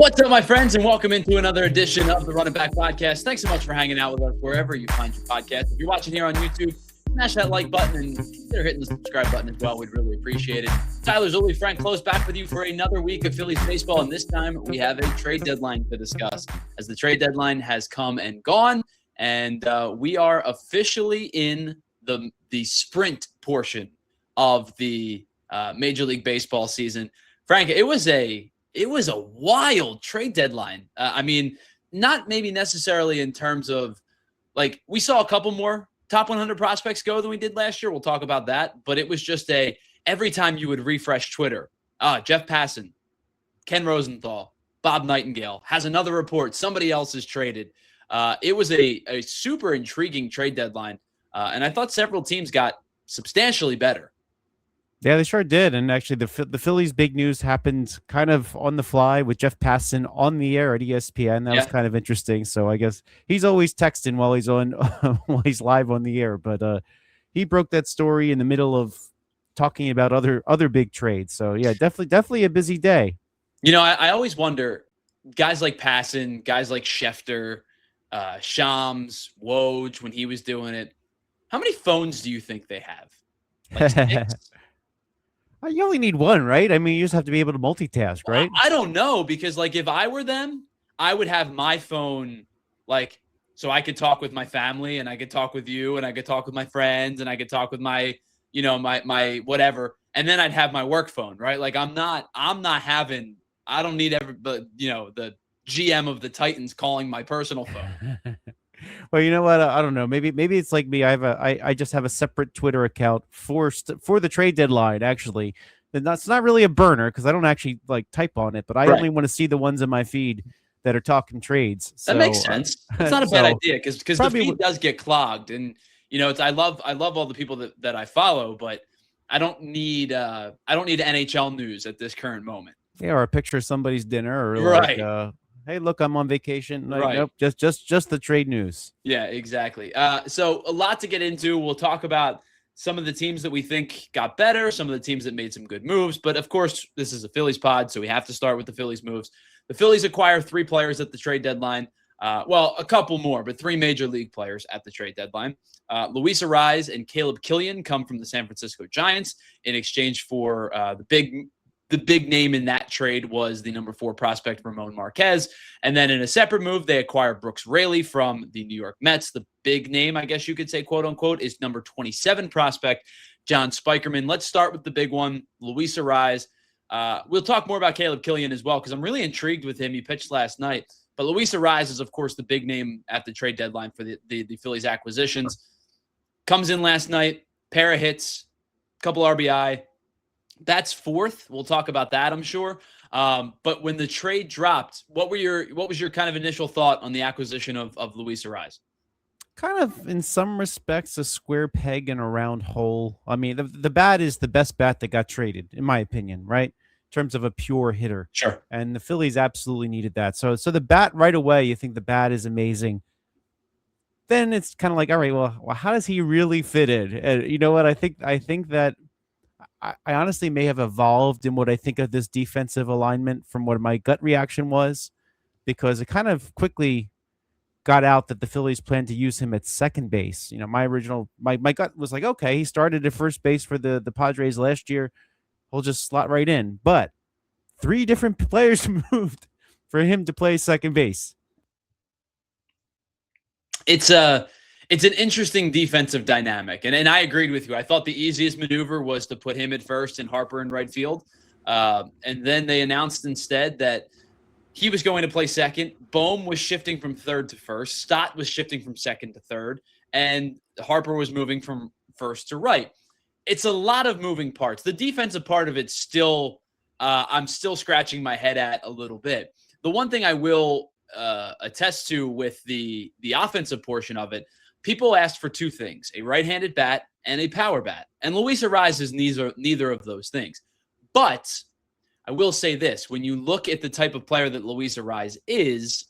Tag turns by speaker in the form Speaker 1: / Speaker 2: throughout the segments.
Speaker 1: What's up, my friends, and welcome into another edition of the Running Back Podcast. Thanks so much for hanging out with us wherever you find your podcast. If you're watching here on YouTube, smash that like button and consider hitting the subscribe button as well. We'd really appreciate it. Tyler, Zulli, Frank Klose back with you for another week of Phillies baseball, and this time we have a trade deadline to discuss, as the trade deadline has come and gone, and we are officially in the sprint portion of the Major League Baseball season. Frank, it was a wild trade deadline. I mean, not maybe necessarily in terms of, like, we saw a couple more top 100 prospects go than we did last year. We'll talk about that. But it was just every time you would refresh Twitter, Jeff Passan, Ken Rosenthal, Bob Nightingale has another report. Somebody else is traded. It was a super intriguing trade deadline. And I thought several teams got substantially better.
Speaker 2: Yeah, they sure did. And actually, the Phillies' big news happened kind of on the fly with Jeff Passan on the air at ESPN. That was kind of interesting. So I guess he's always texting while he's on while he's live on the air. But he broke that story in the middle of talking about other big trades. So yeah, definitely a busy day.
Speaker 1: You know, I always wonder, guys like Passan, guys like Schefter, Shams, Woj, when he was doing it, how many phones do you think they have? Like 6?
Speaker 2: You only need one, right? I mean, you just have to be able to multitask, right?
Speaker 1: I don't know, because, like, if I were them, I would have my phone, like, so I could talk with my family, and I could talk with you, and I could talk with my friends, and I could talk with my, you know, my whatever, and then I'd have my work phone, right? Like, I don't need the GM of the Titans calling my personal phone.
Speaker 2: Well, you know what? I don't know. Maybe it's like me. I just have a separate Twitter account for the trade deadline. Actually, and that's not really a burner because I don't actually like type on it, but I only want to see the ones in my feed that are talking trades. So,
Speaker 1: that makes sense. It's not a bad idea because the feed does get clogged, and you know, I love all the people that I follow, but I don't need NHL news at this current moment.
Speaker 2: Yeah, or a picture of somebody's dinner, or
Speaker 1: right.
Speaker 2: Like, hey, look, I'm on vacation.
Speaker 1: Right.
Speaker 2: Nope, just the trade news.
Speaker 1: Yeah, exactly. So a lot to get into. We'll talk about some of the teams that we think got better, some of the teams that made some good moves. But of course, this is a Phillies pod, so we have to start with the Phillies moves. The Phillies acquire 3 players at the trade deadline. Well, a couple more, but 3 major league players at the trade deadline. Luis Arraez and Killian come from the San Francisco Giants in exchange for the big name in that trade was the number 4 prospect, Ramon Marquez. And then in a separate move, they acquire Raley from the New York Mets. The big name, I guess you could say, quote unquote, is number 27 prospect, John Spikerman. Let's start with the big one, Luis Arraez. We'll talk more about Killian as well, because I'm really intrigued with him. He pitched last night. But Luis Arraez is, of course, the big name at the trade deadline for the Phillies acquisitions. Comes in last night, pair of hits, couple RBI. That's 4th. We'll talk about that, I'm sure. But when the trade dropped, what was your kind of initial thought on the acquisition of Luis Arraez?
Speaker 2: Kind of, in some respects, a square peg in a round hole. I mean, the bat is the best bat that got traded, in my opinion, right? In terms of a pure hitter.
Speaker 1: Sure.
Speaker 2: And the Phillies absolutely needed that. So the bat right away, you think the bat is amazing. Then it's kind of like, all right, well, how does he really fit in? And you know what? I think that I honestly may have evolved in what I think of this defensive alignment from what my gut reaction was, because it kind of quickly got out that the Phillies planned to use him at second base. You know, my gut was like, okay, he started at first base for the Padres last year. He'll just slot right in. But 3 different players moved for him to play second base.
Speaker 1: It's an interesting defensive dynamic. And I agreed with you. I thought the easiest maneuver was to put him at first and Harper in right field. And then they announced instead that he was going to play second. Bohm was shifting from third to first. Stott was shifting from second to third. And Harper was moving from first to right. It's a lot of moving parts. The defensive part of it still, I'm still scratching my head at a little bit. The one thing I will attest to with the offensive portion of it, people asked for 2 things, a right-handed bat and a power bat. And Luis Arraez is neither of those things. But I will say this, when you look at the type of player that Luis Arraez is,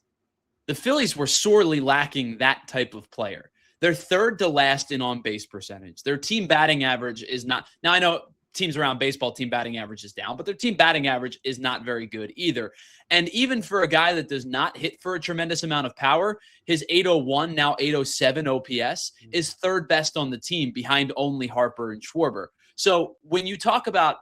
Speaker 1: the Phillies were sorely lacking that type of player. They're third to last in on-base percentage. Their team batting average is not – now, I know teams around baseball team batting average is down, but their team batting average is not very good either. And even for a guy that does not hit for a tremendous amount of power, his 801, now 807 OPS is third best on the team behind only Harper and Schwarber. So when you talk about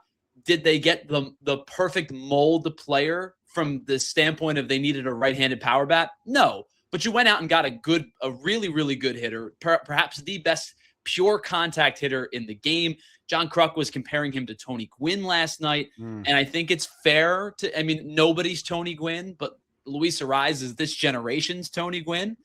Speaker 1: did they get the perfect mold player from the standpoint of they needed a right-handed power bat? No, but you went out and got a really, really good hitter, perhaps the best pure contact hitter in the game. John Kruk was comparing him to Tony Gwynn last night, and I think it's fair to, I mean, nobody's Tony Gwynn, but Luis Arraez is this generation's Tony Gwynn,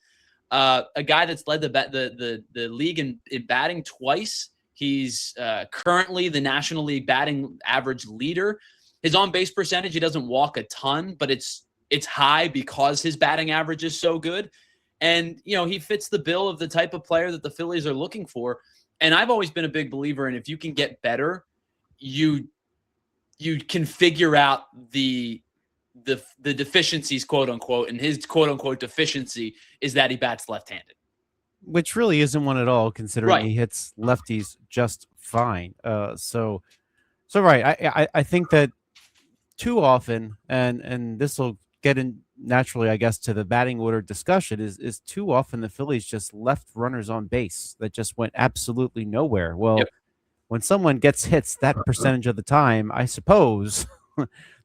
Speaker 1: a guy that's led the league in batting twice. He's currently the National League batting average leader. His on-base percentage, he doesn't walk a ton, but it's high because his batting average is so good. And, you know, he fits the bill of the type of player that the Phillies are looking for. And I've always been a big believer in if you can get better, you can figure out the deficiencies, quote unquote, and his quote unquote deficiency is that he bats left-handed.
Speaker 2: Which really isn't one at all, considering he hits lefties just fine. So right. I think that too often, and this will get in naturally, I guess, to the batting order discussion, is too often the Phillies just left runners on base that just went absolutely nowhere. Well, when someone gets hits that percentage of the time, I suppose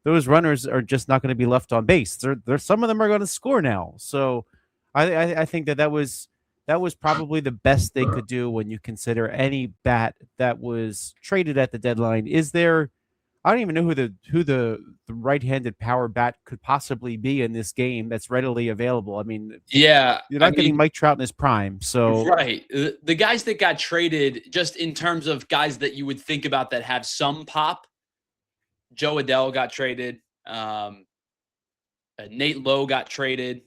Speaker 2: those runners are just not going to be left on base. They're some of them are going to score now. So I think that was probably the best they could do when you consider any bat that was traded at the deadline. Is there? I don't even know who the right-handed power bat could possibly be in this game that's readily available. I mean, you're not getting Mike Trout in his prime. So
Speaker 1: right, the guys that got traded, just in terms of guys that you would think about that have some pop, Joe Adele got traded. Nate Lowe got traded.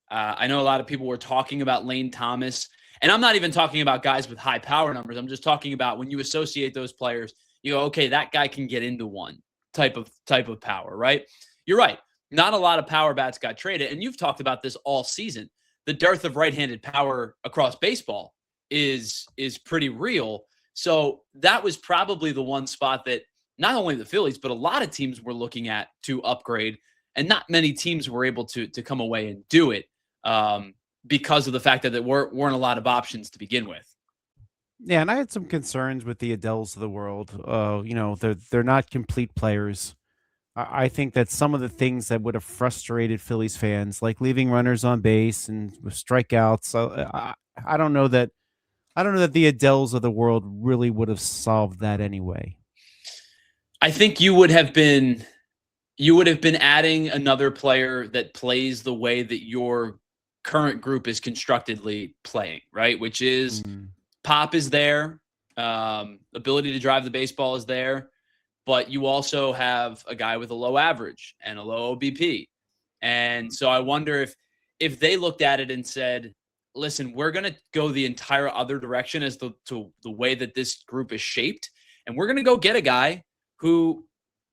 Speaker 1: I know a lot of people were talking about Lane Thomas, and I'm not even talking about guys with high power numbers. I'm just talking about when you associate those players, you go, okay, that guy can get into one type of power, right? You're right. Not a lot of power bats got traded, and you've talked about this all season. The dearth of right-handed power across baseball is pretty real. So that was probably the one spot that not only the Phillies, but a lot of teams were looking at to upgrade, and not many teams were able to come away and do it because of the fact that there weren't a lot of options to begin with.
Speaker 2: Yeah, and I had some concerns with the Adeles of the world. They're not complete players. I think that some of the things that would have frustrated Phillies fans, like leaving runners on base and strikeouts, I don't know that the Adeles of the world really would have solved that anyway.
Speaker 1: I think you would have been adding another player that plays the way that your current group is constructedly playing, right? Which is pop is there, ability to drive the baseball is there, but you also have a guy with a low average and a low OBP. And so I wonder if they looked at it and said, listen, we're going to go the entire other direction as to the way that this group is shaped, and we're going to go get a guy who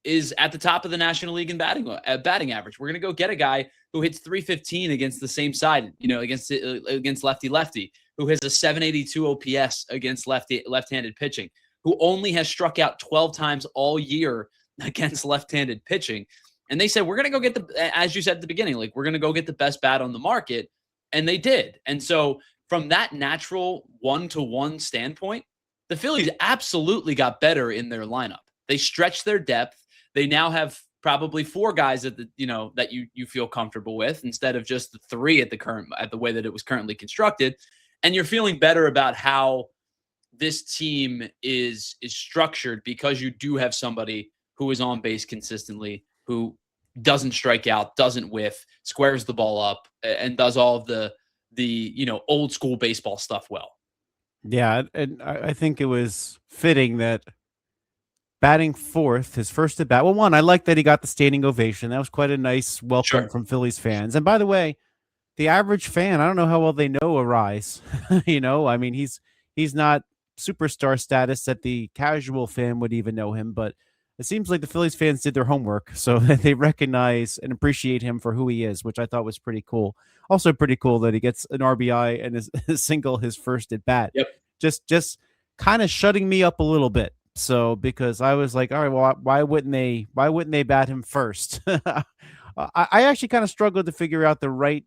Speaker 1: is at the top of the National League in batting average. We're going to go get a guy who hits 315 against the same side, against lefty, who has a 782 OPS against left-handed pitching, who only has struck out 12 times all year against left-handed pitching. And they said, we're going to go get as you said at the beginning, like, we're going to go get the best bat on the market. And they did. And so from that natural one-to-one standpoint, the Phillies absolutely got better in their lineup. They stretched their depth. They now have probably four guys that you feel comfortable with instead of just the three at the way that it was currently constructed. And you're feeling better about how this team is structured because you do have somebody who is on base consistently, who doesn't strike out, doesn't whiff, squares the ball up, and does all of the old school baseball stuff well.
Speaker 2: Yeah, and I think it was fitting that batting fourth, his first at bat. Well, one, I like that he got the standing ovation. That was quite a nice welcome from Phillies fans. And by the way, the average fan, I don't know how well they know Arraez. I mean, he's not superstar status that the casual fan would even know him, but it seems like the Phillies fans did their homework, so they recognize and appreciate him for who he is, which I thought was pretty cool. Also pretty cool that he gets an RBI and is single his first at bat.
Speaker 1: Yep.
Speaker 2: Just kind of shutting me up a little bit, So because I was like, all right, well, why wouldn't they bat him first? I actually kind of struggled to figure out the right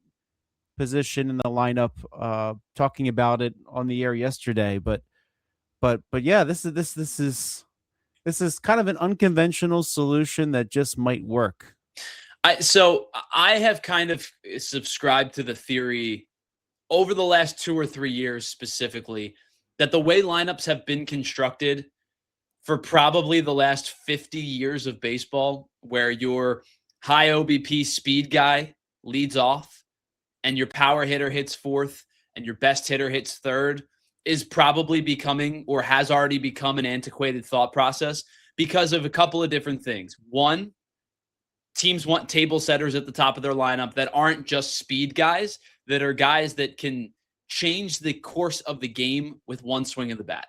Speaker 2: position in the lineup. Talking about it on the air yesterday, but yeah, this is kind of an unconventional solution that just might work.
Speaker 1: So I have kind of subscribed to the theory over the last 2 or 3 years specifically that the way lineups have been constructed for probably the last 50 years of baseball, where your high OBP speed guy leads off and your power hitter hits fourth and your best hitter hits third, is probably becoming or has already become an antiquated thought process because of a couple of different things. One, teams want table setters at the top of their lineup that aren't just speed guys, that are guys that can change the course of the game with one swing of the bat.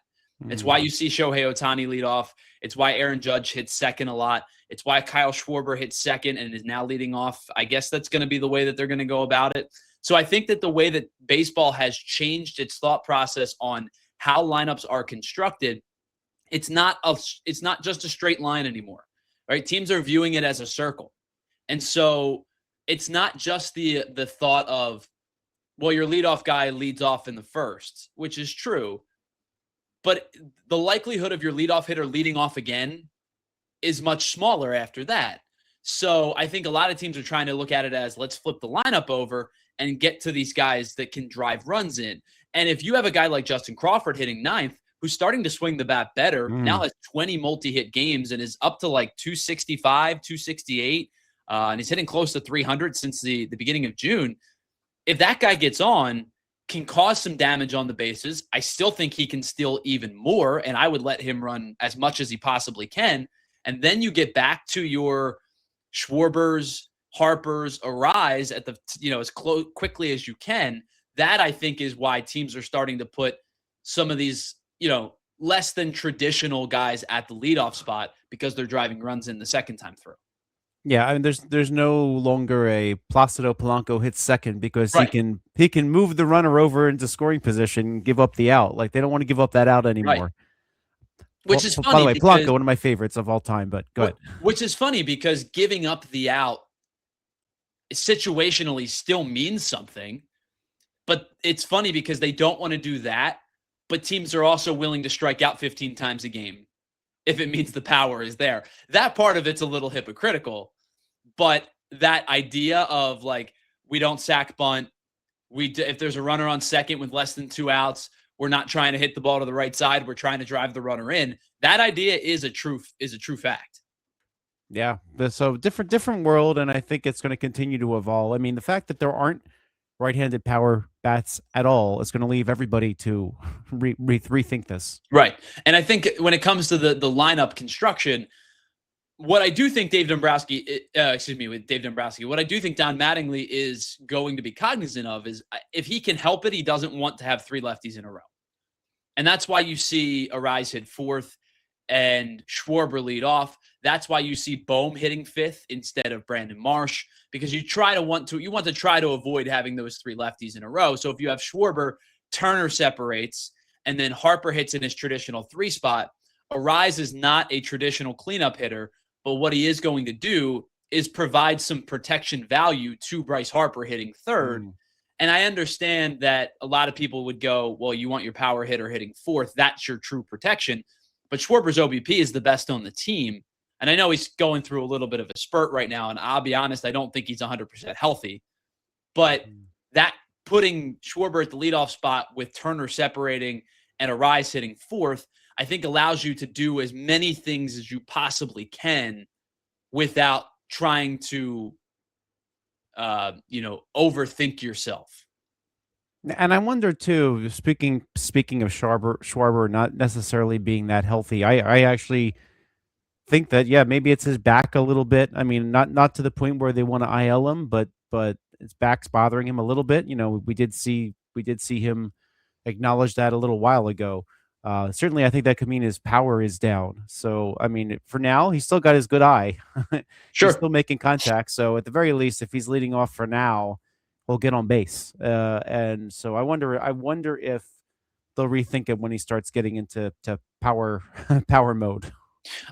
Speaker 1: It's why you see Shohei Ohtani lead off. It's why Aaron Judge hits second a lot. It's why Kyle Schwarber hits second and is now leading off. I guess that's going to be the way that they're going to go about it. So I think that the way that baseball has changed its thought process on how lineups are constructed, it's not just a straight line anymore, right? Teams are viewing it as a circle. And so it's not just the thought of, well, your leadoff guy leads off in the first, which is true. But the likelihood of your leadoff hitter leading off again is much smaller after that. So I think a lot of teams are trying to look at it as, let's flip the lineup over and get to these guys that can drive runs in. And if you have a guy like Justin Crawford hitting ninth, who's starting to swing the bat better, now has 20 multi-hit games and is up to like 265, 268, and he's hitting close to 300 since the beginning of June. If that guy gets on, can cause some damage on the bases. I still think he can steal even more, and I would let him run as much as he possibly can. And then you get back to your Schwarbers, Harpers, Arraez at the as quickly as you can. That, I think, is why teams are starting to put some of these less than traditional guys at the leadoff spot, because they're driving runs in the second time through.
Speaker 2: Yeah, I mean, there's no longer a Placido Polanco hits second because
Speaker 1: Right.
Speaker 2: he can move the runner over into scoring position and give up the out. Like, they don't want to give up that out anymore.
Speaker 1: Which is funny.
Speaker 2: By the way,
Speaker 1: because,
Speaker 2: Polanco, one of my favorites of all time. But go ahead.
Speaker 1: Which is funny because giving up the out situationally still means something. But it's funny because they don't want to do that. But teams are also willing to strike out 15 times a game if it means the power is there. That part of it's a little hypocritical. But that idea of, like, we don't sack bunt, if there's a runner on second with less than 2 outs, we're not trying to hit the ball to the right side. We're trying to drive the runner in. That idea is a true fact.
Speaker 2: Yeah, so different world, and I think it's going to continue to evolve. I mean, the fact that there aren't right-handed power bats at all is going to leave everybody to rethink this.
Speaker 1: Right, and I think when it comes to the lineup construction, what I do think Dave Dombrowski, what I do think Don Mattingly is going to be cognizant of is, if he can help it, he doesn't want to have 3 lefties in a row. And that's why you see Arraez hit fourth and Schwarber lead off. That's why you see Bohm hitting fifth instead of Brandon Marsh, because you want to try to avoid having those 3 lefties in a row. So if you have Schwarber, Turner separates, and then Harper hits in his traditional 3 spot. Arraez is not a traditional cleanup hitter, but what he is going to do is provide some protection value to Bryce Harper hitting third. And I understand that a lot of people would go, well, you want your power hitter hitting fourth. That's your true protection. But Schwarber's OBP is the best on the team. And I know he's going through a little bit of a spurt right now. And I'll be honest, I don't think he's 100% healthy. But that putting Schwarber at the leadoff spot with Turner separating and Arraez hitting fourth, I think allows you to do as many things as you possibly can without trying to, overthink yourself.
Speaker 2: And I wonder too, speaking of Schwarber not necessarily being that healthy, I actually think that, yeah, maybe it's his back a little bit. I mean, not to the point where they want to IL him, but his back's bothering him a little bit. We did see him acknowledge that a little while ago. Certainly, I think that could mean his power is down. So, I mean, for now, he's still got his good eye.
Speaker 1: Sure.
Speaker 2: He's still making contact. So, at the very least, if he's leading off for now, he'll get on base. And so, I wonder if rethink it when he starts getting into power power mode.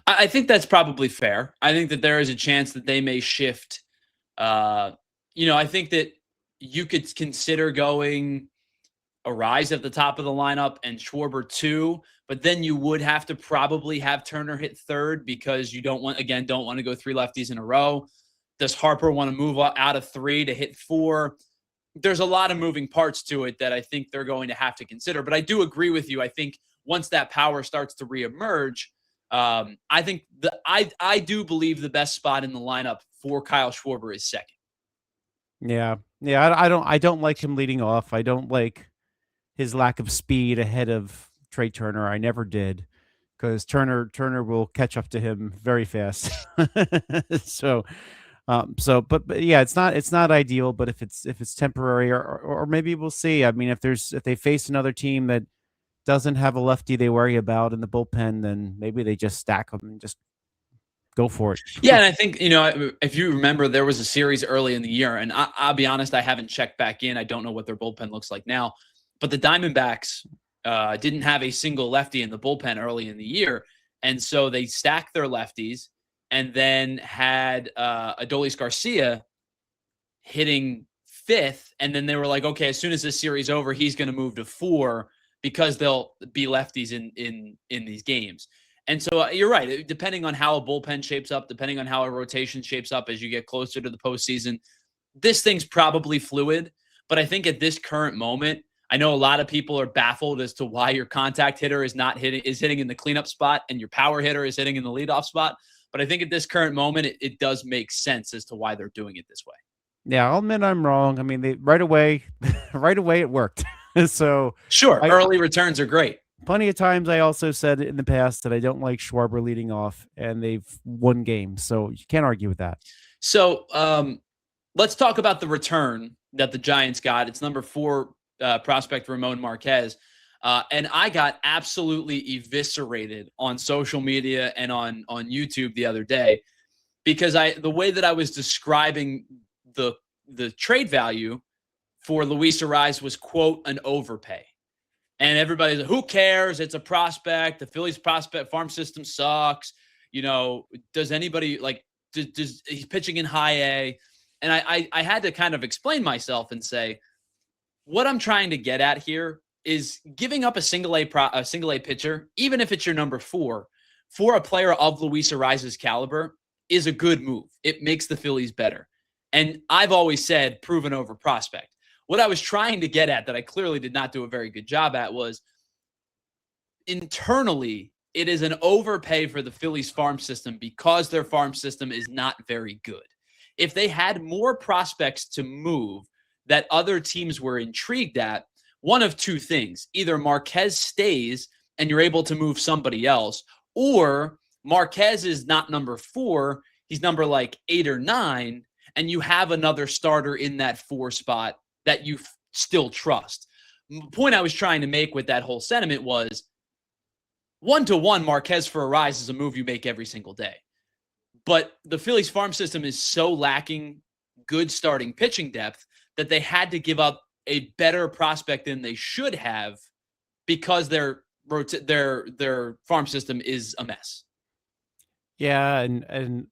Speaker 1: I think that's probably fair. I think that there is a chance that they may shift. I think that you could consider going Arraez at the top of the lineup and Schwarber too, but then you would have to probably have Turner hit third because you don't want to go 3 lefties in a row. Does Harper want to move out of 3 to hit 4? There's a lot of moving parts to it that I think they're going to have to consider. But I do agree with you. I think once that power starts to reemerge, I think I do believe the best spot in the lineup for Kyle Schwarber is second.
Speaker 2: Yeah. I don't like him leading off. I don't like his lack of speed ahead of Trey Turner. I never did, because Turner will catch up to him very fast. But yeah, it's not ideal. But if it's temporary, or maybe we'll see. I mean, if they face another team that doesn't have a lefty they worry about in the bullpen, then maybe they just stack them and just go for it.
Speaker 1: Yeah, and I think, if you remember, there was a series early in the year, and I'll be honest, I haven't checked back in. I don't know what their bullpen looks like now, but the Diamondbacks didn't have a single lefty in the bullpen early in the year, and so they stacked their lefties and then had Adolis Garcia hitting 5th, and then they were like, okay, as soon as this series over, he's going to move to 4 because they'll be lefties in these games. And so you're right. Depending on how a bullpen shapes up, depending on how a rotation shapes up as you get closer to the postseason, this thing's probably fluid. But I think at this current moment, I know a lot of people are baffled as to why your contact hitter is hitting in the cleanup spot and your power hitter is hitting in the leadoff spot. But I think at this current moment, it does make sense as to why they're doing it this way.
Speaker 2: Yeah, I'll admit I'm wrong. I mean, they right away it worked. So
Speaker 1: sure, early returns are great.
Speaker 2: Plenty of times I also said in the past that I don't like Schwarber leading off, and they've won games. So you can't argue with that.
Speaker 1: So let's talk about the return that the Giants got. It's number 4 prospect Ramon Marquez. And I got absolutely eviscerated on social media and on YouTube the other day because the way that I was describing the trade value for Luis Arraez was, quote, an overpay. And everybody's like, who cares? It's a prospect. The Phillies prospect farm system sucks. Does anybody does he's pitching in high A? And I had to kind of explain myself and say, what I'm trying to get at here is giving up a single A pitcher, even if it's your number 4, for a player of Luis Arraez's caliber is a good move. It makes the Phillies better. And I've always said proven over prospect. What I was trying to get at that I clearly did not do a very good job at was internally, it is an overpay for the Phillies farm system because their farm system is not very good. If they had more prospects to move that other teams were intrigued at, one of 2 things: either Marquez stays and you're able to move somebody else, or Marquez is not number 4, he's number 8 or 9, and you have another starter in that 4 spot that you still trust. The point I was trying to make with that whole sentiment was 1-to-1 Marquez for Arraez is a move you make every single day. But the Phillies farm system is so lacking good starting pitching depth that they had to give up a better prospect than they should have because their farm system is a mess.
Speaker 2: Yeah, and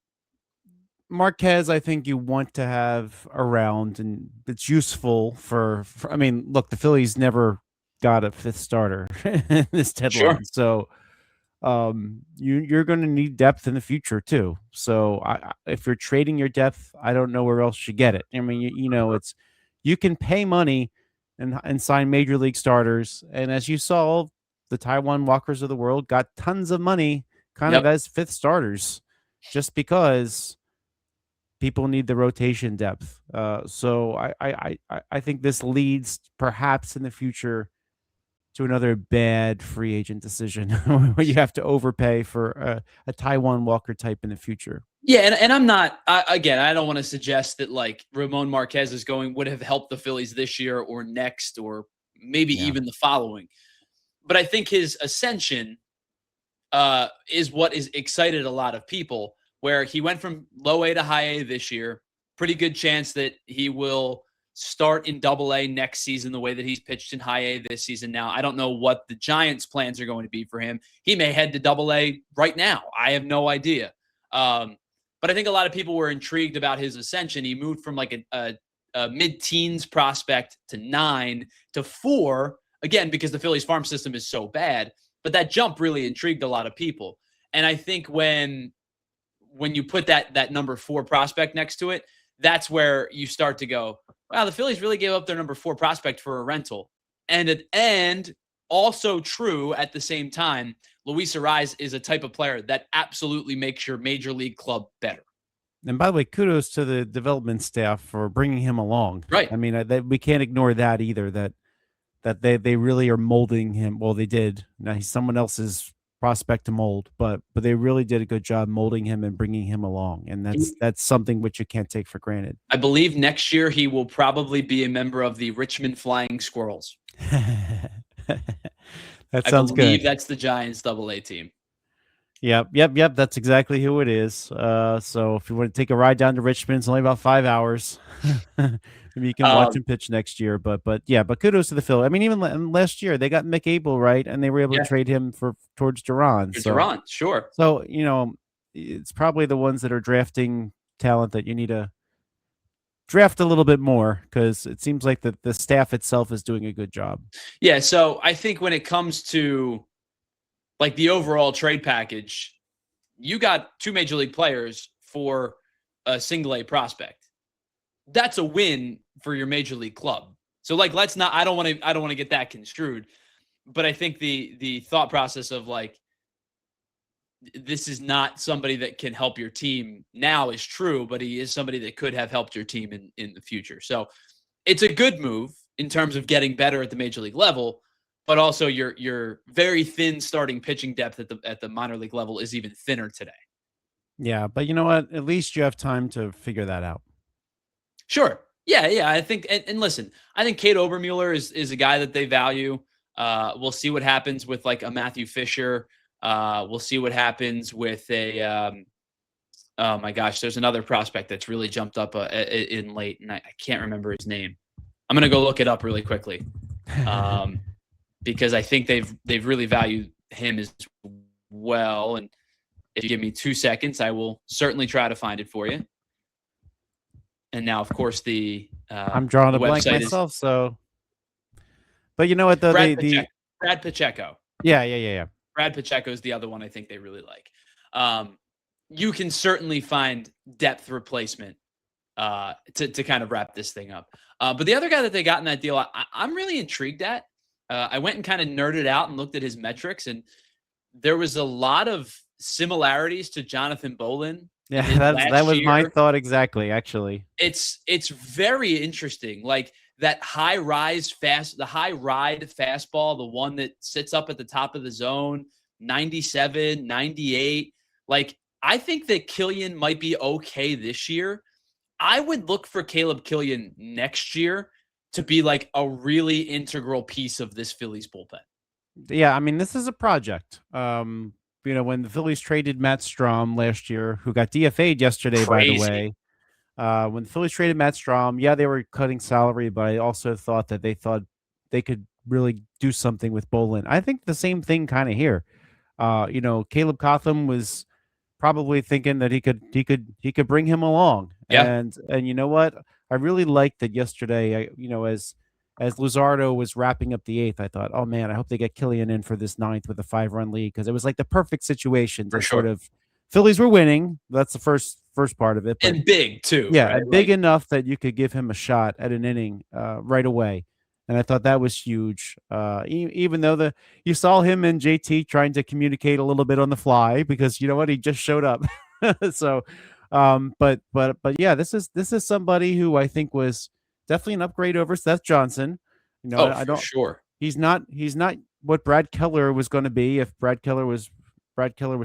Speaker 2: Marquez, I think you want to have around, and it's useful for I mean, look, the Phillies never got a 5th starter in this deadline. Sure. So you're going to need depth in the future too. So if you're trading your depth, I don't know where else you get it. I mean, it's you can pay money and sign major league starters, and as you saw, the Taijuan Walkers of the world got tons of money kind of as 5th starters just because people need the rotation depth. So I think this leads perhaps in the future to another bad free agent decision where you have to overpay for a Taijuan Walker type in the future.
Speaker 1: Yeah, and I'm not, again, I don't want to suggest that Ramon Marquez would have helped the Phillies this year or next or maybe even the following. But I think his ascension is what is excited a lot of people, where he went from low A to high A this year. Pretty good chance that he will start in Double-A next season the way that he's pitched in High-A this season. Now, I don't know what the Giants' plans are going to be for him. He may head to Double-A right now. I have no idea. But I think a lot of people were intrigued about his ascension. He moved from like a mid-teens prospect to 9 to 4, again, because the Phillies farm system is so bad. But that jump really intrigued a lot of people. And I think when you put that number 4 prospect next to it, that's where you start to go, wow, the Phillies really gave up their number 4 prospect for a rental. And also true at the same time, Luis Arraez is a type of player that absolutely makes your major league club better.
Speaker 2: And by the way, kudos to the development staff for bringing him along.
Speaker 1: Right.
Speaker 2: I mean, we can't ignore that either, that they really are molding him. Well, they did. Now he's someone else's prospect to mold, but they really did a good job molding him and bringing him along. And that's something which you can't take for granted.
Speaker 1: I believe next year he will probably be a member of the Richmond Flying Squirrels.
Speaker 2: That sounds good. I believe
Speaker 1: that's the Giants Double-A team.
Speaker 2: Yep. That's exactly who it is. So if you want to take a ride down to Richmond, it's only about 5 hours. Maybe you can watch him pitch next year. But kudos to the Phillies. I mean, even last year they got Mick Abel, right, and they were able to trade him towards Duran.
Speaker 1: Duran, sure.
Speaker 2: So it's probably the ones that are drafting talent that you need to draft a little bit more, because it seems like the staff itself is doing a good job.
Speaker 1: Yeah. So I think when it comes to like the overall trade package, you got 2 major league players for a single-A prospect. That's a win for your major league club. So like, I don't want to get that construed, but I think the thought process of like, this is not somebody that can help your team now is true, but he is somebody that could have helped your team in the future. So it's a good move in terms of getting better at the major league level, but also your very thin starting pitching depth at the minor league level is even thinner today.
Speaker 2: Yeah, but you know what? At least you have time to figure that out.
Speaker 1: Sure. Yeah. I think, and listen, I think Kate Obermueller is a guy that they value. We'll see what happens with like a Matthew Fisher. We'll see what happens with oh my gosh, there's another prospect that's really jumped up in late, and I can't remember his name. I'm going to go look it up really quickly. Because I think they've really valued him as well. And if you give me 2 seconds, I will certainly try to find it for you. And now, of course,
Speaker 2: I'm drawing a blank myself. But you know what?
Speaker 1: Brad Pacheco.
Speaker 2: Yeah.
Speaker 1: Brad Pacheco is the other one I think they really like. You can certainly find depth replacement to kind of wrap this thing up. But the other guy that they got in that deal, I'm really intrigued at. I went and kind of nerded out and looked at his metrics, and there was a lot of similarities to Jonathan Bolin.
Speaker 2: Yeah, that was my thought exactly, actually.
Speaker 1: It's very interesting. Like that the high ride fastball, the one that sits up at the top of the zone, 97, 98. Like, I think that Killian might be okay this year. I would look for Caleb Killian next year to be like a really integral piece of this Phillies bullpen.
Speaker 2: Yeah, I mean, this is a project. When the Phillies traded Matt Strom last year, who got DFA'd yesterday, by the way. When the Phillies traded Matt Strom, they were cutting salary, but I also thought that they could really do something with Bolin. I think the same thing kind of here. Caleb Cotham was probably thinking that he could bring him along.
Speaker 1: Yeah.
Speaker 2: And you know what? I really liked that yesterday. As Luzardo was wrapping up the 8th, I thought, oh man, I hope they get Killian in for this 9th with a 5-run lead, because it was like the perfect situation to sort of. Phillies were winning. That's the first part of it, but,
Speaker 1: and big too.
Speaker 2: Yeah, right? Big enough that you could give him a shot at an inning right away. And I thought that was huge. Even though you saw him and JT trying to communicate a little bit on the fly, because you know what, he just showed up. So, but yeah, this is somebody who I think was definitely an upgrade over Seth Johnson.
Speaker 1: Sure.
Speaker 2: He's not what Brad Keller was going to be if Brad Keller was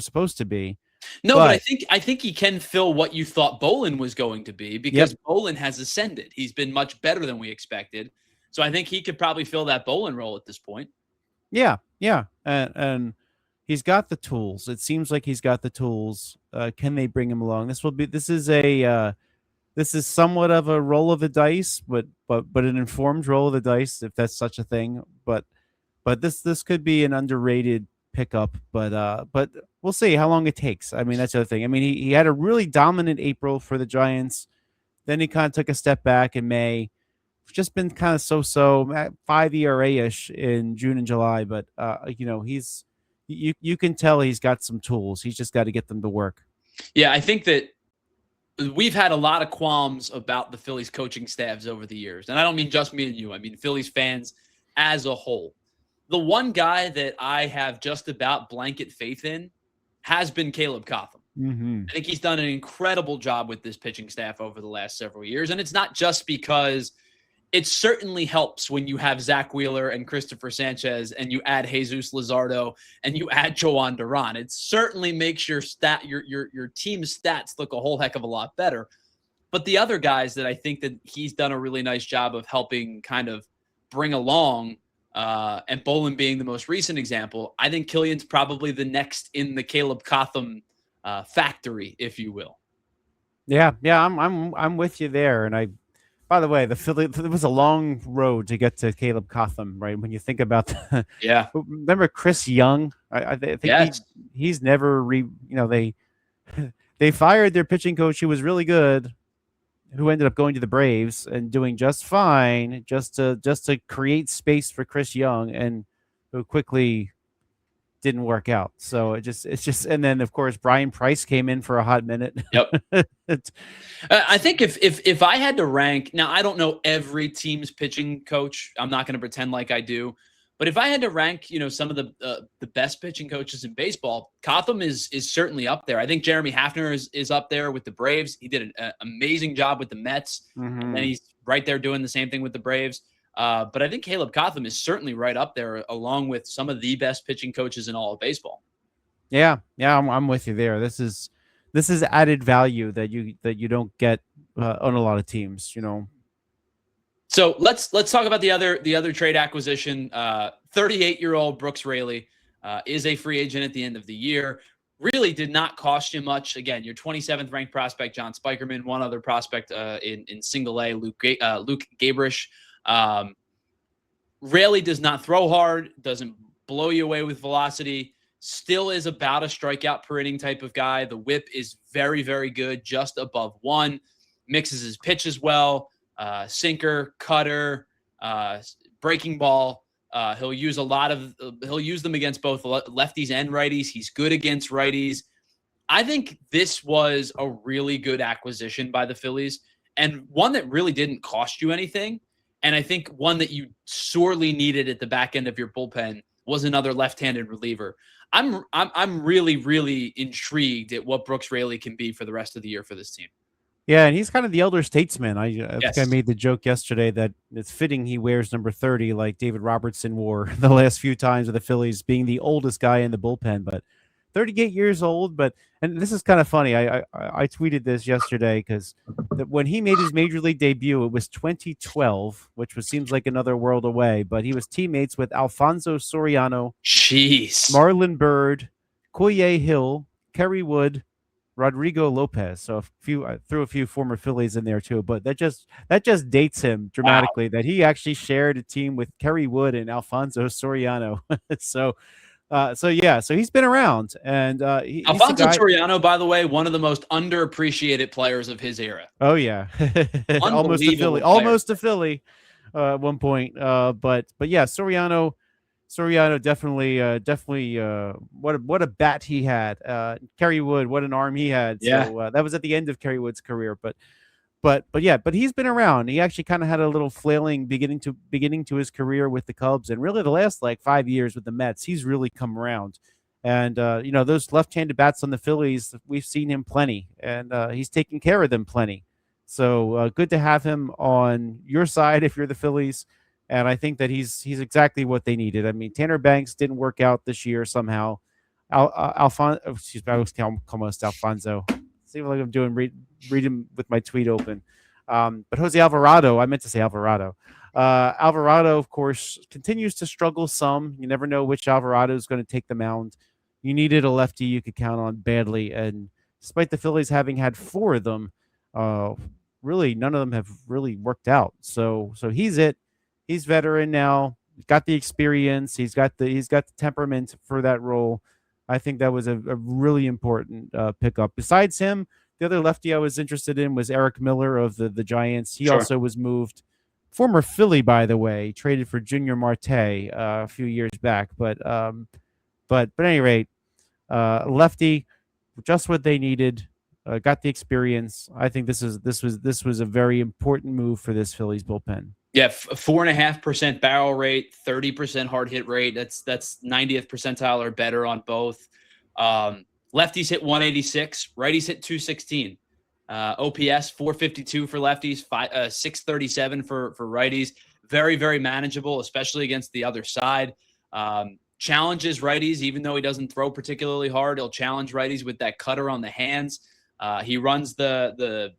Speaker 2: supposed to be.
Speaker 1: No, but I think he can fill what you thought Bolin was going to be, because Bolin has ascended. He's been much better than we expected. So I think he could probably fill that Bolin role at this point.
Speaker 2: Yeah. And he's got the tools. It seems like he's got the tools. Can they bring him along? This this is somewhat of a roll of the dice, but an informed roll of the dice, if that's such a thing. But this could be an underrated pickup, but we'll see how long it takes. I mean, that's the other thing. I mean, he had a really dominant April for the Giants. Then he kind of took a step back in May. Just been kind of so 5 ERA-ish in June and July, but he's you can tell he's got some tools. He's just got to get them to work.
Speaker 1: Yeah, I think that we've had a lot of qualms about the Phillies coaching staffs over the years. And I don't mean just me and you. I mean Phillies fans as a whole. The one guy that I have just about blanket faith in has been Caleb Cotham.
Speaker 2: Mm-hmm.
Speaker 1: I think he's done an incredible job with this pitching staff over the last several years. And it's not just because it certainly helps when you have Zach Wheeler and Christopher Sanchez and you add Jesus Luzardo and you add Joan Duran. It certainly makes your team's stats look a whole heck of a lot better. But the other guys that I think that he's done a really nice job of helping kind of bring along, and Bolin being the most recent example, I think Killian's probably the next in the Caleb Cotham factory, if you will.
Speaker 2: Yeah, I'm with you there. And by the way, it was a long road to get to Caleb Cotham, right? When you think about
Speaker 1: yeah,
Speaker 2: remember Chris Young? I think
Speaker 1: yes.
Speaker 2: he's never they fired their pitching coach who was really good, who ended up going to the Braves and doing just fine, just to create space for Chris Young, and who quickly didn't work out. So it's just, and then of course Brian Price came in for a hot minute.
Speaker 1: Yep. I think if I had to rank, now I don't know every team's pitching coach. I'm not going to pretend like I do, but if I had to rank, some of the best pitching coaches in baseball, Cotham is certainly up there. I think Jeremy Hafner is up there with the Braves. He did an amazing job with the Mets, and then he's right there doing the same thing with the Braves. But I think Caleb Cotham is certainly right up there, along with some of the best pitching coaches in all of baseball.
Speaker 2: Yeah, I'm with you there. This is added value that you don't get on a lot of teams,
Speaker 1: So let's talk about the other trade acquisition. 38-year-old Brooks Raley is a free agent at the end of the year. Really did not cost you much. Again, your 27th ranked prospect, John Spikerman, one other prospect in single A, Luke Gabrish. Raley does not throw hard, doesn't blow you away with velocity, still is about a strikeout per inning type of guy. The whip is very, very good, just above 1. Mixes his pitches well, sinker, cutter, breaking ball. He'll use them against both lefties and righties. He's good against righties. I think this was a really good acquisition by the Phillies, and one that really didn't cost you anything. And I think one that you sorely needed at the back end of your bullpen was another left-handed reliever. I'm really, really intrigued at what Brooks Raley can be for the rest of the year for this team.
Speaker 2: Yeah, and he's kind of the elder statesman. I
Speaker 1: Yes.
Speaker 2: think I made the joke yesterday that it's fitting he wears number 30 like David Robertson wore the last few times with the Phillies, being the oldest guy in the bullpen, but 38 years old. And this is kind of funny. I tweeted this yesterday because when he made his major league debut, it was 2012, which seems like another world away, but he was teammates with Alfonso Soriano,
Speaker 1: Jeez,
Speaker 2: Marlon Byrd, Koye Hill, Kerry Wood, Rodrigo Lopez. So I threw a few former Phillies in there too, but that just dates him dramatically. Wow. That he actually shared a team with Kerry Wood and Alfonso Soriano. So he's been around, and
Speaker 1: Alfonso Soriano, by the way, one of the most underappreciated players of his era.
Speaker 2: Oh yeah, almost a Philly, at one point. But yeah, Soriano definitely what a bat he had. Kerry Wood, what an arm he had.
Speaker 1: Yeah.
Speaker 2: So that was at the end of Kerry Wood's career, but he's been around. He actually kind of had a little flailing beginning to his career with the Cubs, and really the last 5 years with the Mets, he's really come around. And those left-handed bats on the Phillies, we've seen him plenty, and he's taking care of them plenty. So good to have him on your side if you're the Phillies. And I think that he's exactly what they needed. I mean, Tanner Banks didn't work out this year somehow. Alfonso. I was almost Alfonso. See what I'm doing. Read him with my tweet open. But Jose Alvarado, I meant to say Alvarado. Alvarado, of course, continues to struggle some. You never know which Alvarado is going to take the mound. You needed a lefty you could count on badly. And despite the Phillies having had 4 of them, really none of them have really worked out. So he's it. He's veteran now. He's got the experience. He's got the temperament for that role. I think that was a really important pickup. Besides him, the other lefty I was interested in was Eric Miller of the Giants. He
Speaker 1: Sure.
Speaker 2: also was moved, former Philly, by the way, traded for Junior Marte a few years back. But at any rate, lefty, just what they needed. Got the experience. I think this was a very important move for this Phillies bullpen.
Speaker 1: Yeah, 4.5% barrel rate, 30% hard hit rate. That's 90th percentile or better on both. Lefties hit 186, righties hit 216. OPS 452 for lefties, 637 for righties. Very, very manageable, especially against the other side. Challenges righties, even though he doesn't throw particularly hard. He'll challenge righties with that cutter on the hands. He runs the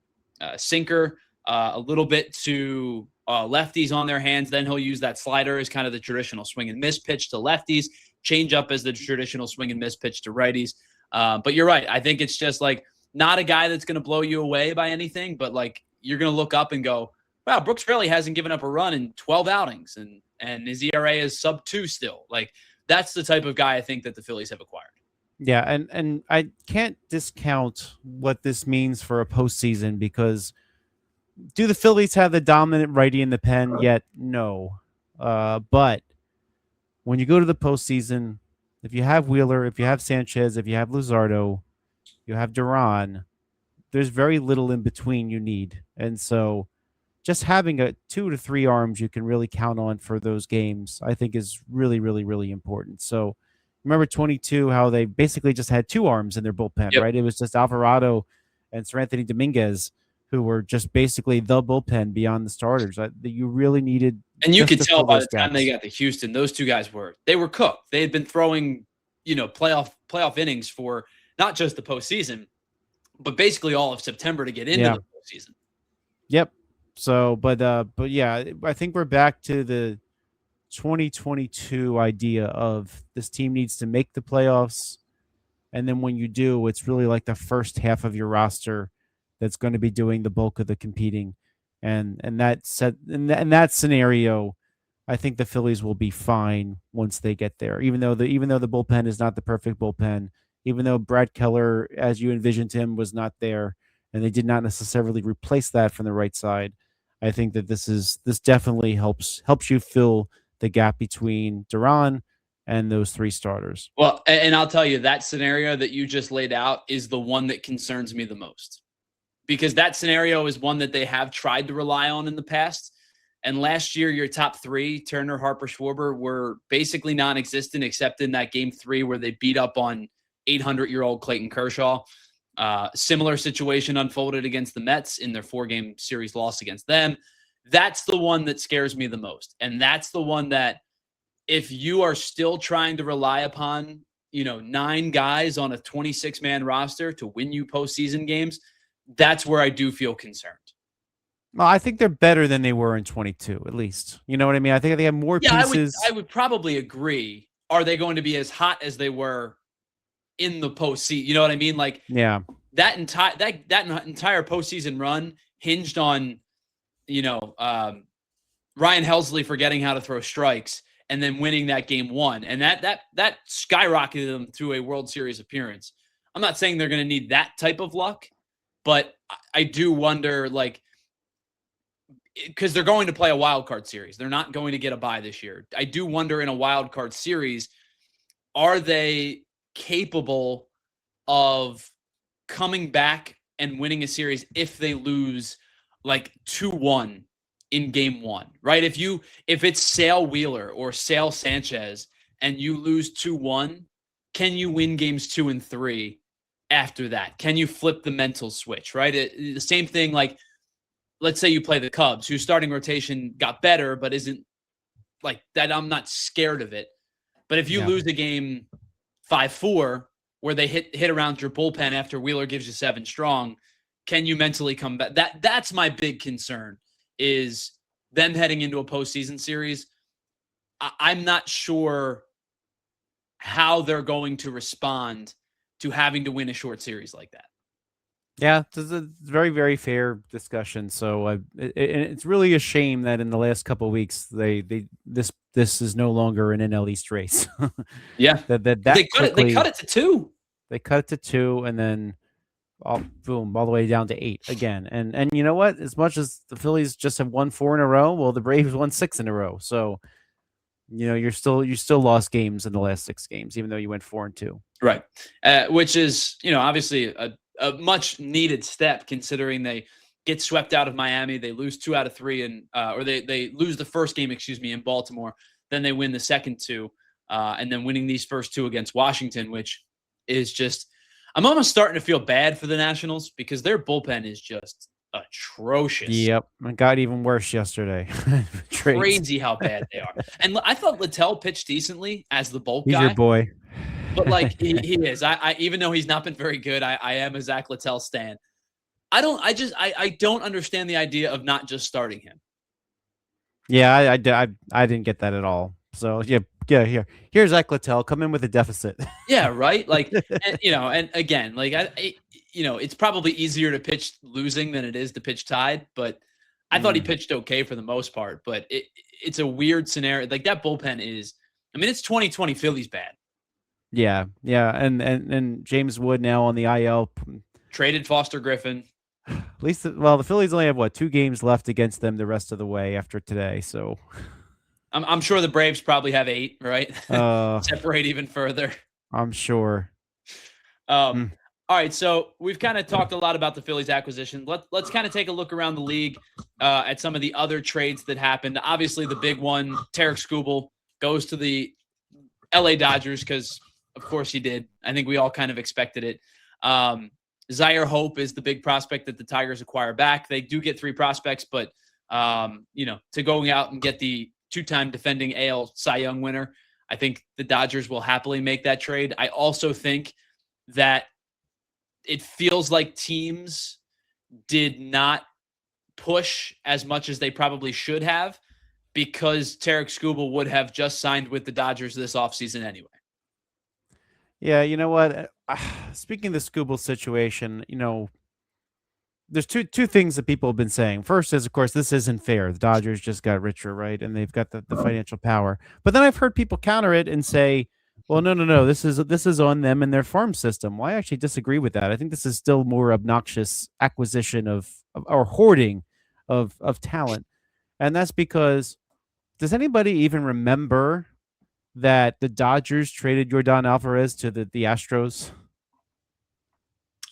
Speaker 1: sinker a little bit to lefties on their hands. Then he'll use that slider as kind of the traditional swing and miss pitch to lefties, change up as the traditional swing and miss pitch to righties. But you're right. I think it's just like not a guy that's going to blow you away by anything, but like you're going to look up and go, wow, Brooks Raley hasn't given up a run in 12 outings and his ERA is sub 2 still. Like that's the type of guy I think that the Phillies have acquired.
Speaker 2: Yeah, and I can't discount what this means for a postseason because do the Phillies have the dominant righty in the pen yet? No. But when you go to the postseason, if you have Wheeler, if you have Sanchez, if you have Luzardo, you have Duran, there's very little in between you need. And so just having a 2 to 3 arms you can really count on for those games, I think is really, really, really important. So remember 22, how they basically just had 2 arms in their bullpen,
Speaker 1: Yep.
Speaker 2: right? It was just Alvarado and Sir Anthony Dominguez, who were just basically the bullpen beyond the starters. That you really needed.
Speaker 1: And you could
Speaker 2: to
Speaker 1: tell
Speaker 2: fill
Speaker 1: by
Speaker 2: those
Speaker 1: the time
Speaker 2: gaps.
Speaker 1: they got to Houston, those two guys were cooked. They had been throwing, playoff innings for not just the postseason, but basically all of September to get into the postseason.
Speaker 2: Yep. So, but yeah, I think we're back to the 2022 idea of this team needs to make the playoffs, and then when you do, it's really like the first half of your roster that's going to be doing the bulk of the competing, and that set in that scenario, I think the Phillies will be fine once they get there. Even though the bullpen is not the perfect bullpen, even though Brad Keller, as you envisioned him, was not there, and they did not necessarily replace that from the right side. I think that this definitely helps you fill the gap between Duran and those 3 starters.
Speaker 1: Well, and I'll tell you, that scenario that you just laid out is the one that concerns me the most. Because that scenario is one that they have tried to rely on in the past. And last year, your top 3, Turner, Harper, Schwarber, were basically non-existent except in that game 3 where they beat up on 800-year-old Clayton Kershaw. Similar situation unfolded against the Mets in their 4-game series loss against them. That's the one that scares me the most. And that's the one that if you are still trying to rely upon, 9 guys on a 26-man roster to win you postseason games, that's where I do feel concerned.
Speaker 2: Well, I think they're better than they were in 22, at least. You know what I mean? I think they have more pieces.
Speaker 1: I would probably agree. Are they going to be as hot as they were in the postseason? You know what I mean? Like,
Speaker 2: yeah,
Speaker 1: that entire postseason run hinged on, Ryan Helsley forgetting how to throw strikes and then winning that game 1, and that skyrocketed them through a World Series appearance. I'm not saying they're going to need that type of luck, but I do wonder, like, because they're going to play a wild card series. They're not going to get a bye this year. I do wonder in a wild card series, are they capable of coming back and winning a series if they lose like 2-1 in game 1, right? If it's Sale Wheeler or Sale Sanchez and you lose 2-1, can you win games 2 and 3 after that? Can you flip the mental switch, right? The same thing, like, let's say you play the Cubs, whose starting rotation got better, but isn't like that. I'm not scared of it. But if you lose a game 5-4, where they hit around your bullpen after Wheeler gives you 7 strong, can you mentally come back? That's my big concern, is them heading into a postseason series. I'm not sure how they're going to respond to having to win a short series like that.
Speaker 2: Yeah, it's a very, very fair discussion. So it's really a shame that in the last couple of weeks this is no longer an NL East race.
Speaker 1: Yeah.
Speaker 2: That
Speaker 1: They
Speaker 2: quickly
Speaker 1: cut it to 2.
Speaker 2: they cut it to 2, and then boom, all the way down to 8 again. And you know what? As much as the Phillies just have won 4 in a row, well, the Braves won 6 in a row. So you still lost games in the last 6 games, even though you went 4-2.
Speaker 1: Right. Which is, obviously a much needed step considering they get swept out of Miami. They lose 2 out of 3 or they lose the first game, in Baltimore. Then they win the second 2 and then winning these first 2 against Washington, which is just, I'm almost starting to feel bad for the Nationals because their bullpen is just atrocious.
Speaker 2: Yep. It got even worse yesterday.
Speaker 1: Crazy how bad they are. And I thought Littell pitched decently as the bulk
Speaker 2: He's
Speaker 1: guy.
Speaker 2: your boy.
Speaker 1: But like he is. I even though he's not been very good, I am a Zach Littell stan. I don't understand the idea of not just starting him.
Speaker 2: Yeah, I didn't get that at all. So here's Zach Littell, come in with a deficit.
Speaker 1: Yeah, right. Like, and again, like it's probably easier to pitch losing than it is to pitch tied. But I thought he pitched okay for the most part. But it's a weird scenario. Like that bullpen is. I mean, it's 2020 Phillies bad.
Speaker 2: Yeah, and James Wood now on the IL.
Speaker 1: Traded Foster Griffin.
Speaker 2: At least, the Phillies only have 2 games left against them the rest of the way after today. So
Speaker 1: I'm sure the Braves probably have 8, right? Separate even further.
Speaker 2: I'm sure.
Speaker 1: All right, so we've kind of talked a lot about the Phillies acquisition. Let's kind of take a look around the league at some of the other trades that happened. Obviously, the big one, Tarek Skubal goes to the LA Dodgers because, of course, he did. I think we all kind of expected it. Zaire Hope is the big prospect that the Tigers acquire back. They do get 3 prospects, but to going out and get the 2-time defending AL Cy Young winner, I think the Dodgers will happily make that trade. I also think that it feels like teams did not push as much as they probably should have because Tarek Skubal would have just signed with the Dodgers this offseason anyway.
Speaker 2: Yeah, you know what? Speaking of the Skubal situation, there's two things that people have been saying. First is, of course, this isn't fair. The Dodgers just got richer, right? And they've got the financial power. But then I've heard people counter it and say, well, no. This is on them and their farm system. Well, I actually disagree with that. I think this is still more obnoxious acquisition of or hoarding of talent. And that's because, does anybody even remember that the Dodgers traded Yordan Alvarez to the Astros?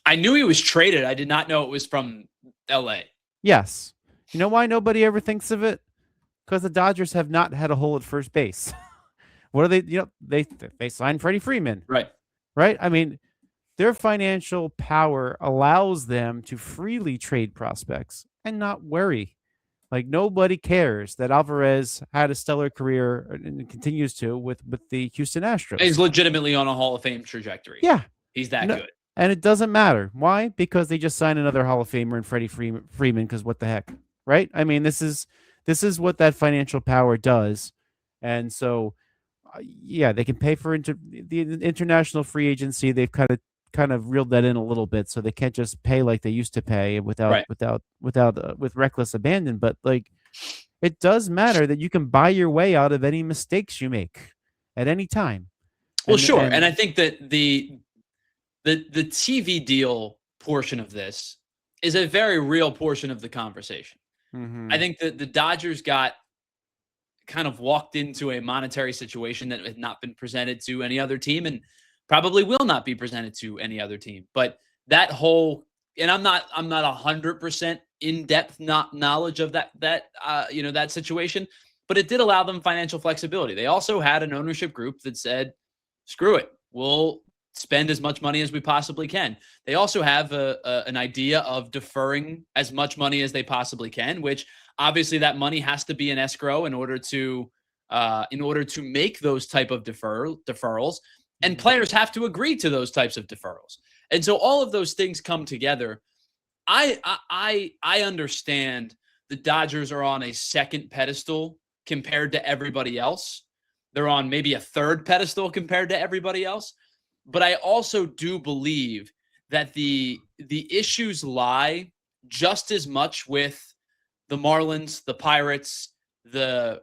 Speaker 1: I knew he was traded. I did not know it was from LA.
Speaker 2: Yes. You know why nobody ever thinks of it? Because the Dodgers have not had a hole at first base. What are they? They signed Freddie Freeman.
Speaker 1: Right.
Speaker 2: Right? I mean, their financial power allows them to freely trade prospects and not worry. Like, nobody cares that Alvarez had a stellar career and continues to with the Houston Astros.
Speaker 1: He's legitimately on a Hall of Fame trajectory.
Speaker 2: Yeah.
Speaker 1: He's that good.
Speaker 2: And it doesn't matter. Why? Because they just signed another Hall of Famer in Freddie Freeman, because what the heck, right? I mean, this is what that financial power does. And so, they can pay for the international free agency. They've kind of reeled that in a little bit, so they can't just pay like they used to pay with reckless abandon. But like, it does matter that you can buy your way out of any mistakes you make at any time.
Speaker 1: Well, sure, and I think that the TV deal portion of this is a very real portion of the conversation.
Speaker 2: Mm-hmm.
Speaker 1: I think that the Dodgers got kind of walked into a monetary situation that had not been presented to any other team and probably will not be presented to any other team. But that whole, and I'm not 100% in-depth knowledge of that situation, but it did allow them financial flexibility. They also had an ownership group that said, screw it, we'll spend as much money as we possibly can. They also have an idea of deferring as much money as they possibly can, which obviously that money has to be in escrow in order to make those type of deferrals, and players have to agree to those types of deferrals. And so all of those things come together. I understand the Dodgers are on a second pedestal compared to everybody else. They're on maybe a third pedestal compared to everybody else. But I also do believe that the the issues lie just as much with the Marlins, the Pirates, the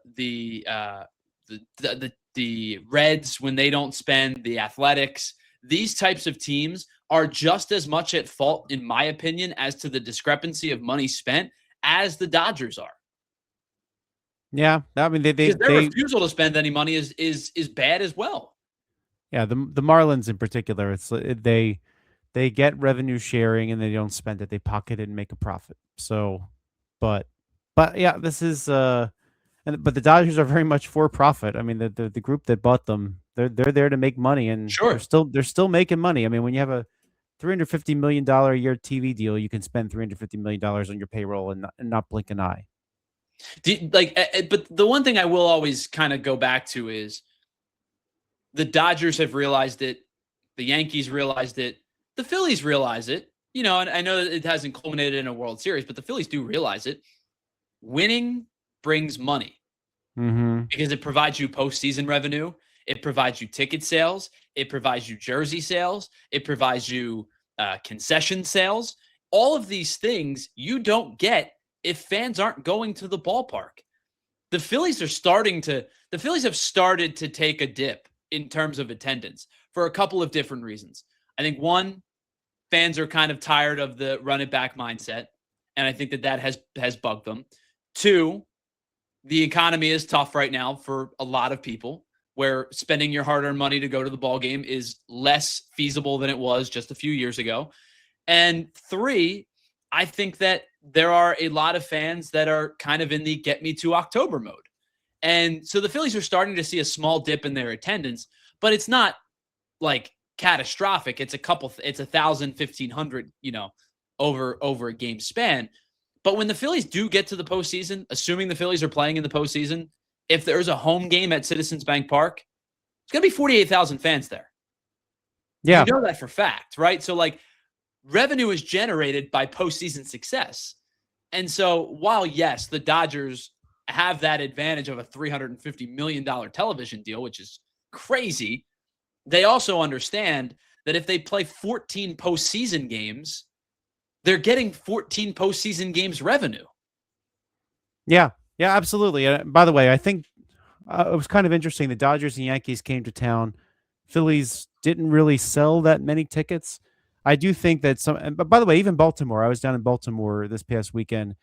Speaker 1: Reds when they don't spend, the Athletics. These types of teams are just as much at fault, in my opinion, as to the discrepancy of money spent as the Dodgers are.
Speaker 2: Yeah, I mean
Speaker 1: because their refusal to spend any money is bad as well.
Speaker 2: Yeah, the Marlins in particular, it's they get revenue sharing and they don't spend it; they pocket it and make a profit. So, but yeah, this is but the Dodgers are very much for profit. I mean, the group that bought them, they're there to make money, and
Speaker 1: sure,
Speaker 2: they're still making money. I mean, when you have a $350 million a year TV deal, you can spend $350 million on your payroll and not blink an eye.
Speaker 1: But the one thing I will always kind of go back to is the Dodgers have realized it, the Yankees realized it, the Phillies realize it. And I know that it hasn't culminated in a World Series, but the Phillies do realize it. Winning brings money because it provides you postseason revenue. It provides you ticket sales. It provides you jersey sales. It provides you concession sales. All of these things you don't get if fans aren't going to the ballpark. The Phillies have started to take a dip in terms of attendance for a couple of different reasons. I think one, fans are kind of tired of the run it back mindset, and I think that has bugged them. Two, the economy is tough right now for a lot of people, where spending your hard-earned money to go to the ball game is less feasible than it was just a few years ago. And three, I think that there are a lot of fans that are kind of in the get me to October mode. And so the Phillies are starting to see a small dip in their attendance, but it's not like catastrophic. It's it's 1,000, 1,500, over a game span. But when the Phillies do get to the postseason, assuming the Phillies are playing in the postseason, if there's a home game at Citizens Bank Park, it's going to be 48,000 fans there.
Speaker 2: Yeah.
Speaker 1: You know that for fact, right? So revenue is generated by postseason success. And so while, yes, the Dodgers have that advantage of a $350 million television deal, which is crazy, they also understand that if they play 14 postseason games, they're getting 14 postseason games revenue.
Speaker 2: Yeah, absolutely. By the way, I think it was kind of interesting. The Dodgers and Yankees came to town. Phillies didn't really sell that many tickets. I do think that but by the way, even Baltimore, I was down in Baltimore this past weekend.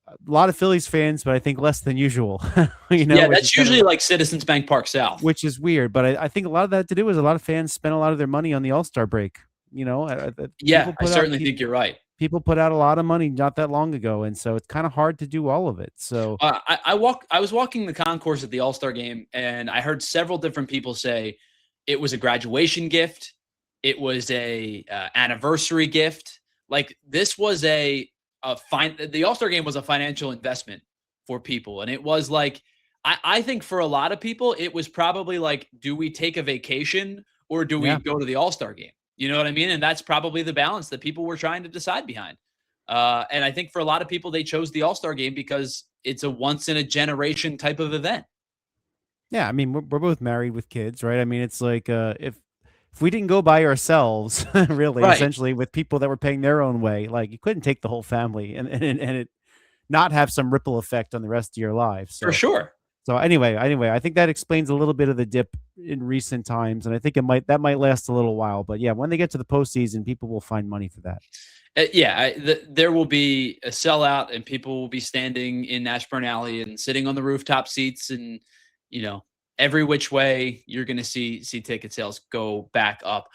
Speaker 2: A lot of Phillies fans, but I think less than usual.
Speaker 1: Yeah, that's usually like Citizens Bank Park South,
Speaker 2: which is weird. But I think a lot of that to do is a lot of fans spent a lot of their money on the All-Star break.
Speaker 1: Yeah, I certainly think you're right.
Speaker 2: People put out a lot of money not that long ago, and so it's kind of hard to do all of it. So
Speaker 1: I was walking the concourse at the All-Star game, and I heard several different people say it was a graduation gift, it was a anniversary gift. Like this was the All-Star game was a financial investment for people, and it was like I think for a lot of people it was probably like, do we take a vacation or do we go to the All-Star game? You know what I mean? And that's probably the balance that people were trying to decide behind. And I think for a lot of people, they chose the All-Star game because it's a once-in-a-generation type of event.
Speaker 2: Yeah, I mean, we're both married with kids, right? I mean, it's like if we didn't go by ourselves, really, right, essentially, with people that were paying their own way, like you couldn't take the whole family and it not have some ripple effect on the rest of your life. So.
Speaker 1: For sure.
Speaker 2: So anyway, I think that explains a little bit of the dip in recent times, and I think that might last a little while. But yeah, when they get to the postseason, people will find money for that.
Speaker 1: There will be a sellout, and people will be standing in Ashburn Alley and sitting on the rooftop seats, and every which way you're going to see ticket sales go back up.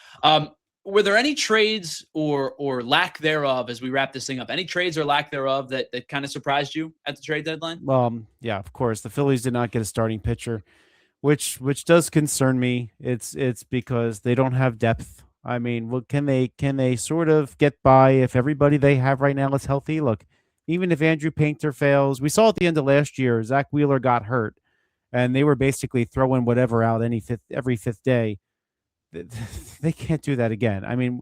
Speaker 1: Were there any trades or lack thereof, as we wrap this thing up? Any trades or lack thereof that kind of surprised you at the trade deadline?
Speaker 2: Yeah, of course. The Phillies did not get a starting pitcher, which does concern me. It's because they don't have depth. I mean, can they sort of get by if everybody they have right now is healthy? Look, even if Andrew Painter fails, we saw at the end of last year, Zach Wheeler got hurt, and they were basically throwing whatever out every fifth day. They can't do that again. I mean,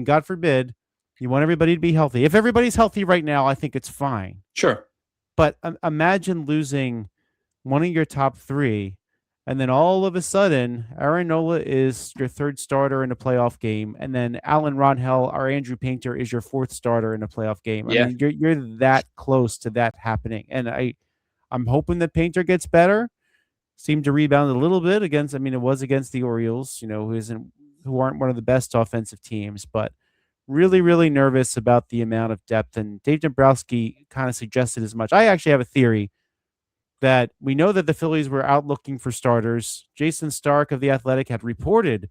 Speaker 2: God forbid, you want everybody to be healthy. If everybody's healthy right now, I think it's fine.
Speaker 1: Sure.
Speaker 2: But imagine losing one of your top three And then all of a sudden, Aaron Nola is your third starter in a playoff game. And then Alan Ronhell or Andrew Painter is your fourth starter in a playoff game. I
Speaker 1: Yeah.
Speaker 2: mean, you're that close to that happening. And I'm hoping that Painter gets better. Seemed to rebound a little bit against, I mean, it was against the Orioles, who aren't one of the best offensive teams, but really, really nervous about the amount of depth. And Dave Dombrowski kind of suggested as much. I actually have a theory that we know that the Phillies were out looking for starters. Jason Stark of The Athletic had reported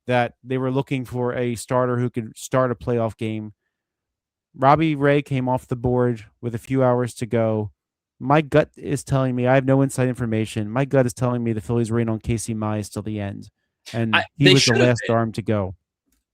Speaker 2: that they were looking for a starter who could start a playoff game. Robbie Ray came off the board with a few hours to go. My gut is telling me, I have no inside information. My gut is telling me the Phillies were in on Casey Mize till the end. And he was the last arm to go.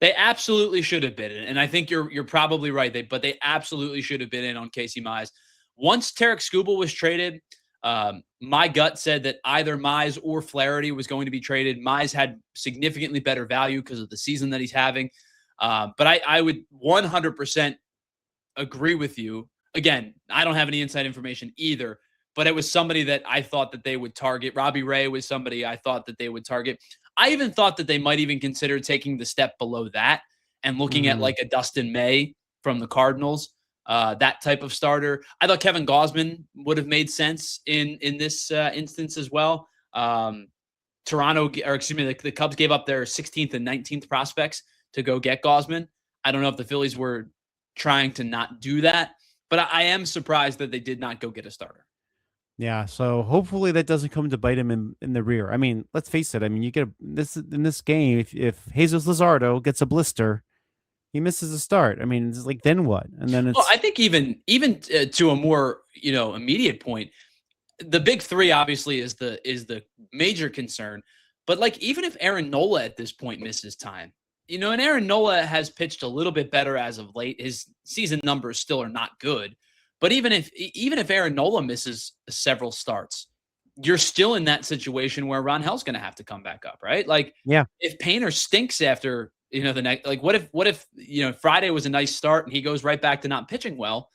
Speaker 1: They absolutely should have been in. And I think you're probably right. But they absolutely should have been in on Casey Mize. Once Tarek Skubal was traded, my gut said that either Mize or Flaherty was going to be traded. Mize had significantly better value because of the season that he's having. But I would 100% agree with you. Again, I don't have any inside information either, but it was somebody that I thought that they would target. Robbie Ray was somebody I thought that they would target. I even thought that they might even consider taking the step below that and looking at like a Dustin May from the Cardinals. That type of starter. I thought Kevin Gausman would have made sense in this instance as well. The Cubs gave up their 16th and 19th prospects to go get Gausman. I don't know if the Phillies were trying to not do that, but I am surprised that they did not go get a starter.
Speaker 2: Yeah, so hopefully that doesn't come to bite him in the rear. I mean, let's face it. I mean, you get in this game, if Jesus Luzardo gets a blister, he misses a start. I mean, it's like, then what? And then it's.
Speaker 1: Well, I think even to a more immediate point, the big three obviously is the major concern. But like, even if Aaron Nola at this point misses time, and Aaron Nola has pitched a little bit better as of late. His season numbers still are not good, but even if Aaron Nola misses several starts, you're still in that situation where Ron Hell's going to have to come back up, right? Like,
Speaker 2: yeah,
Speaker 1: if Painter stinks after. The next, like, what if Friday was a nice start and he goes right back to not pitching well,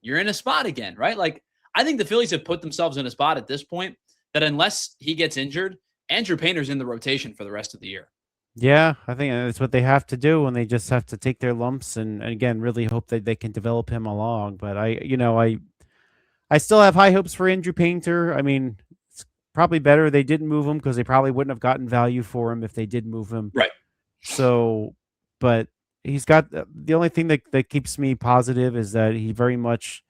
Speaker 1: you're in a spot again, right? Like, I think the Phillies have put themselves in a spot at this point that unless he gets injured, Andrew Painter's in the rotation for the rest of the year.
Speaker 2: Yeah, I think that's what they have to do, and they just have to take their lumps and again, really hope that they can develop him along. But I still have high hopes for Andrew Painter. I mean, it's probably better they didn't move him because they probably wouldn't have gotten value for him if they did move him.
Speaker 1: Right.
Speaker 2: So, but he's got the only thing that keeps me positive is that he very much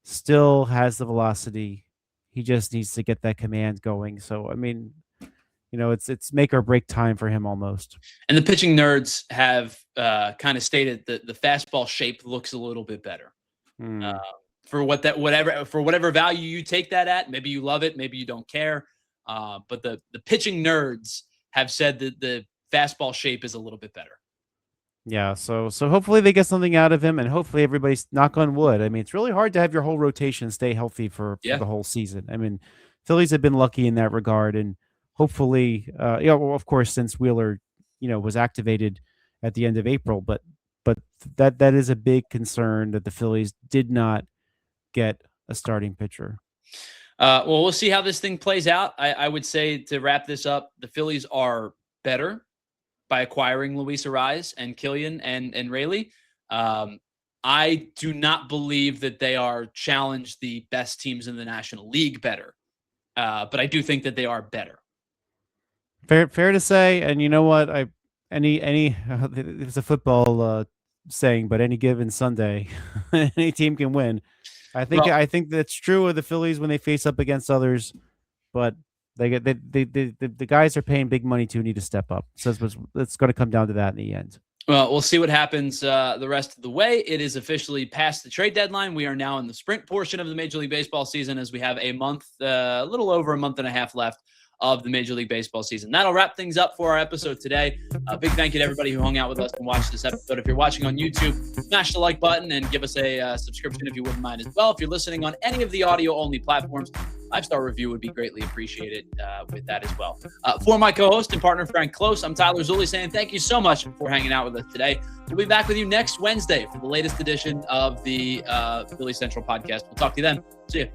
Speaker 2: still has the velocity. He just needs to get that command going. So, I mean, it's make or break time for him almost.
Speaker 1: And the pitching nerds have kind of stated that the fastball shape looks a little bit better. For whatever value you take that at, maybe you love it, maybe you don't care. But the pitching nerds have said that the fastball shape is a little bit better.
Speaker 2: Yeah, so hopefully they get something out of him, and hopefully everybody's, knock on wood. I mean, it's really hard to have your whole rotation stay healthy for the whole season. I mean, Phillies have been lucky in that regard, and hopefully, of course, since Wheeler, was activated at the end of April, but that is a big concern that the Phillies did not get a starting pitcher.
Speaker 1: Well, we'll see how this thing plays out. I would say, to wrap this up, the Phillies are better by acquiring Luis Arraez and Killian and Raley. I do not believe that they are challenged the best teams in the National League better. But I do think that they are better.
Speaker 2: Fair to say. And you know what? It's a football saying, but any given Sunday, any team can win. I think that's true of the Phillies when they face up against others, but the guys are paying big money to need to step up. So it's going to come down to that in the end.
Speaker 1: Well, we'll see what happens the rest of the way. It is officially past the trade deadline. We are now in the sprint portion of the Major League Baseball season, as we have a little over a month and a half left of the Major League Baseball season. That'll wrap things up for our episode today. A big thank you to everybody who hung out with us and watched this episode. If you're watching on YouTube, smash the like button and give us a subscription if you wouldn't mind as well. If you're listening on any of the audio-only platforms, 5-star review would be greatly appreciated with that as well. For my co-host and partner, Frank Klose, I'm Tyler Zulli saying thank you so much for hanging out with us today. We'll be back with you next Wednesday for the latest edition of the Philly Central podcast. We'll talk to you then. See you.